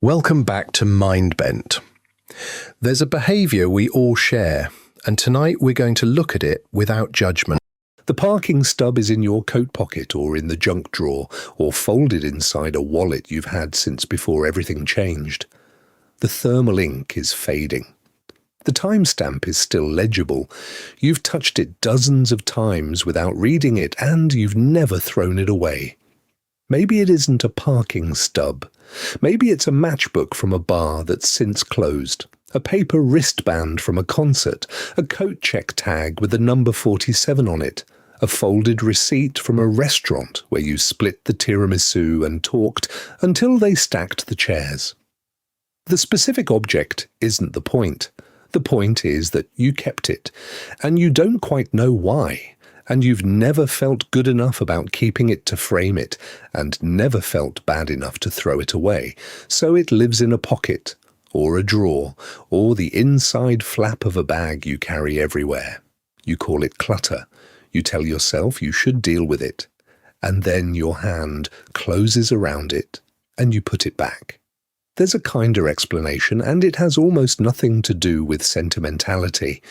Welcome back to MindBent. There's a behaviour we all share, and tonight we're going to look at it without judgment. The parking stub is in your coat pocket or in the junk drawer or folded inside a wallet you've had since before everything changed. The thermal ink is fading. The timestamp is still legible. You've touched it dozens of times without reading it, and you've never thrown it away. Maybe it isn't a parking stub. Maybe it's a matchbook from a bar that's since closed, a paper wristband from a concert, a coat check tag with the number 47 on it, a folded receipt from a restaurant where you split the tiramisu and talked until they stacked the chairs. The specific object isn't the point. The point is that you kept it, and you don't quite know why. And you've never felt good enough about keeping it to frame it, and never felt bad enough to throw it away, so it lives in a pocket, or a drawer, or the inside flap of a bag you carry everywhere. You call it clutter. You tell yourself you should deal with it, and then your hand closes around it, and you put it back. There's a kinder explanation, and it has almost nothing to do with sentimentality.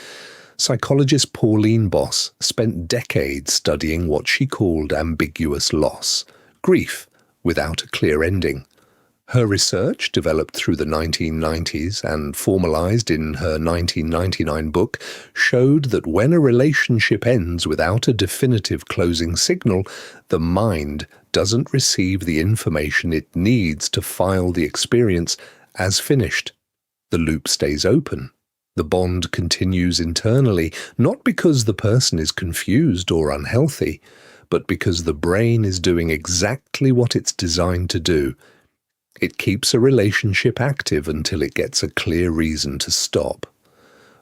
Psychologist Pauline Boss spent decades studying what she called ambiguous loss, grief without a clear ending. Her research, developed through the 1990s and formalized in her 1999 book, showed that when a relationship ends without a definitive closing signal, the mind doesn't receive the information it needs to file the experience as finished. The loop stays open. The bond continues internally, not because the person is confused or unhealthy, but because the brain is doing exactly what it's designed to do. It keeps a relationship active until it gets a clear reason to stop.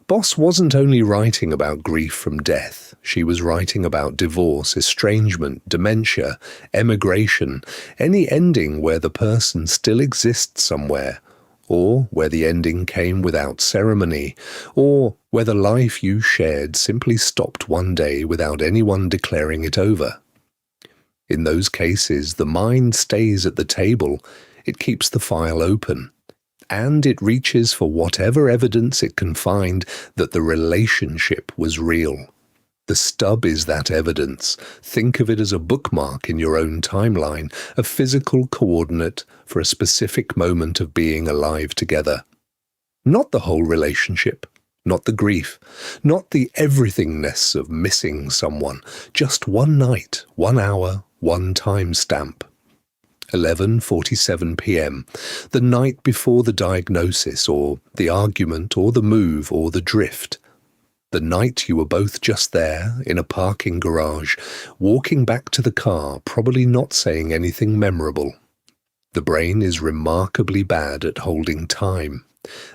Boss wasn't only writing about grief from death. She was writing about divorce, estrangement, dementia, emigration, any ending where the person still exists somewhere, or where the ending came without ceremony, or where the life you shared simply stopped one day without anyone declaring it over. In those cases, the mind stays at the table, it keeps the file open, and it reaches for whatever evidence it can find that the relationship was real. The stub is that evidence. Think of it as a bookmark in your own timeline, a physical coordinate for a specific moment of being alive together. Not the whole relationship, not the grief, not the everythingness of missing someone, just one night, 1 hour, one timestamp. 11:47 p.m., the night before the diagnosis or the argument or the move or the drift. The night you were both just there, in a parking garage, walking back to the car, probably not saying anything memorable. The brain is remarkably bad at holding time.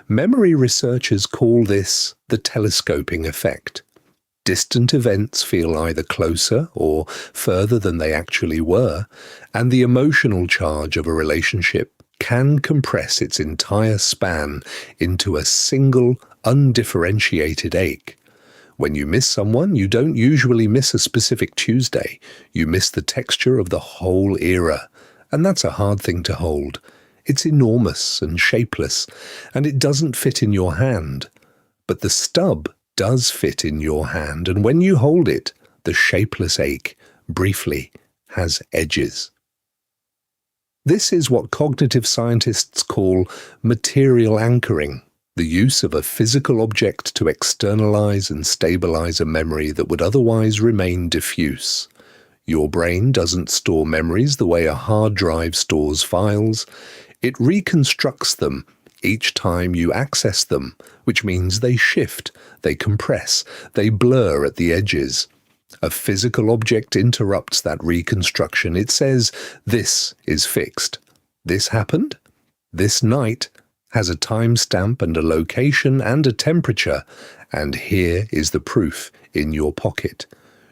Memory researchers call this the telescoping effect. Distant events feel either closer or further than they actually were, and the emotional charge of a relationship can compress its entire span into a single, undifferentiated ache. When you miss someone, you don't usually miss a specific Tuesday. You miss the texture of the whole era, and that's a hard thing to hold. It's enormous and shapeless, and it doesn't fit in your hand. But the stub does fit in your hand, and when you hold it, the shapeless ache, briefly, has edges. This is what cognitive scientists call material anchoring. The use of a physical object to externalize and stabilize a memory that would otherwise remain diffuse. Your brain doesn't store memories the way a hard drive stores files. It reconstructs them each time you access them, which means they shift, they compress, they blur at the edges. A physical object interrupts that reconstruction. It says, this is fixed. This happened. This night has a timestamp and a location and a temperature, and here is the proof in your pocket.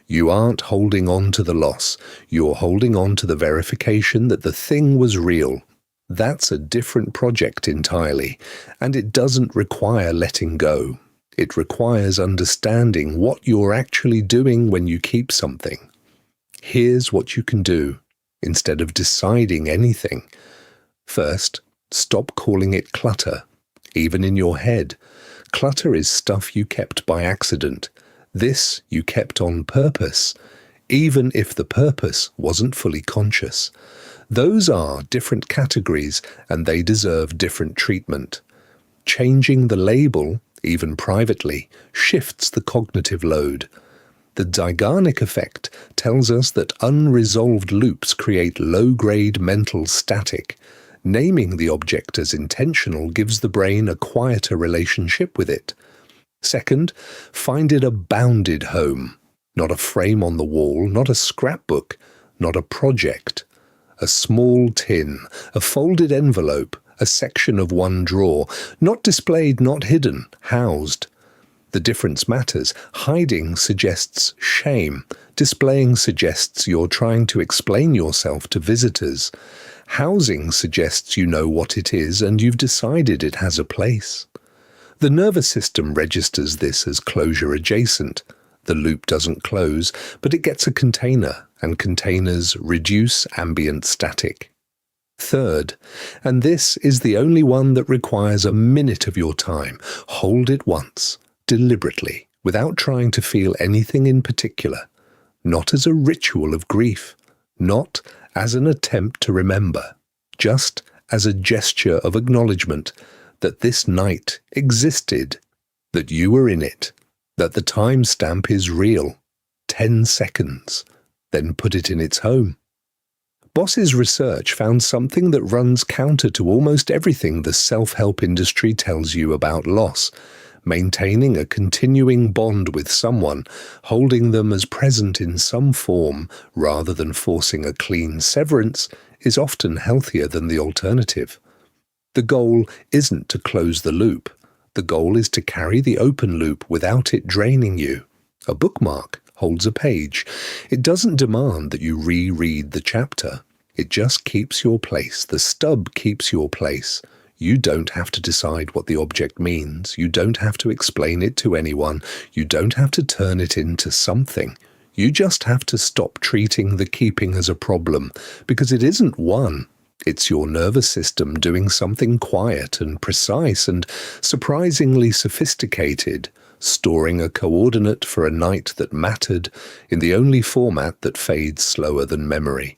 You aren't holding on to the loss. You're holding on to the verification that the thing was real. That's a different project entirely, and it doesn't require letting go. It requires understanding what you're actually doing when you keep something. Here's what you can do, instead of deciding anything. First, Stop calling it clutter, even in your head. Clutter is stuff you kept by accident. This you kept on purpose, even if the purpose wasn't fully conscious. Those are different categories, and they deserve different treatment. Changing the label, even privately, shifts the cognitive load. The Zeigarnik effect tells us that unresolved loops create low-grade mental static. Naming the object as intentional gives the brain a quieter relationship with it. Second, find it a bounded home, not a frame on the wall, not a scrapbook, not a project. A small tin, a folded envelope, a section of one drawer, not displayed, not hidden, housed. The difference matters. Hiding suggests shame. Displaying suggests you're trying to explain yourself to visitors. Housing suggests you know what it is and you've decided it has a place. The nervous system registers this as closure adjacent. The loop doesn't close, but it gets a container, and containers reduce ambient static. Third, and this is the only one that requires a minute of your time, hold it once, deliberately, without trying to feel anything in particular, not as a ritual of grief, not as an attempt to remember, just as a gesture of acknowledgement that this night existed, that you were in it, that the timestamp is real, 10 seconds, then put it in its home. Boss's research found something that runs counter to almost everything the self-help industry tells you about loss. Maintaining a continuing bond with someone, holding them as present in some form rather than forcing a clean severance, is often healthier than the alternative. The goal isn't to close the loop. The goal is to carry the open loop without it draining you. A bookmark holds a page. It doesn't demand that you reread the chapter. It just keeps your place. The stub keeps your place. You don't have to decide what the object means. You don't have to explain it to anyone. You don't have to turn it into something. You just have to stop treating the keeping as a problem, because it isn't one. It's your nervous system doing something quiet and precise and surprisingly sophisticated, storing a coordinate for a night that mattered in the only format that fades slower than memory.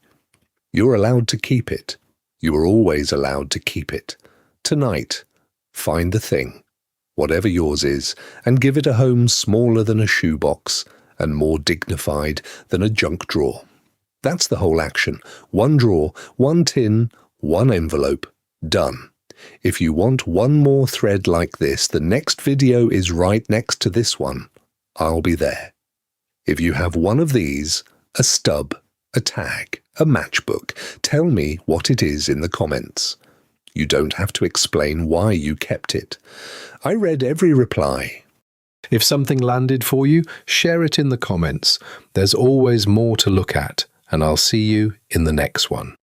You're allowed to keep it. You are always allowed to keep it. Tonight, find the thing, whatever yours is, and give it a home smaller than a shoebox and more dignified than a junk drawer. That's the whole action. One drawer, one tin, one envelope. Done. If you want one more thread like this, the next video is right next to this one. I'll be there. If you have one of these, a stub, a tag, a matchbook, tell me what it is in the comments. You don't have to explain why you kept it. I read every reply. If something landed for you, share it in the comments. There's always more to look at, and I'll see you in the next one.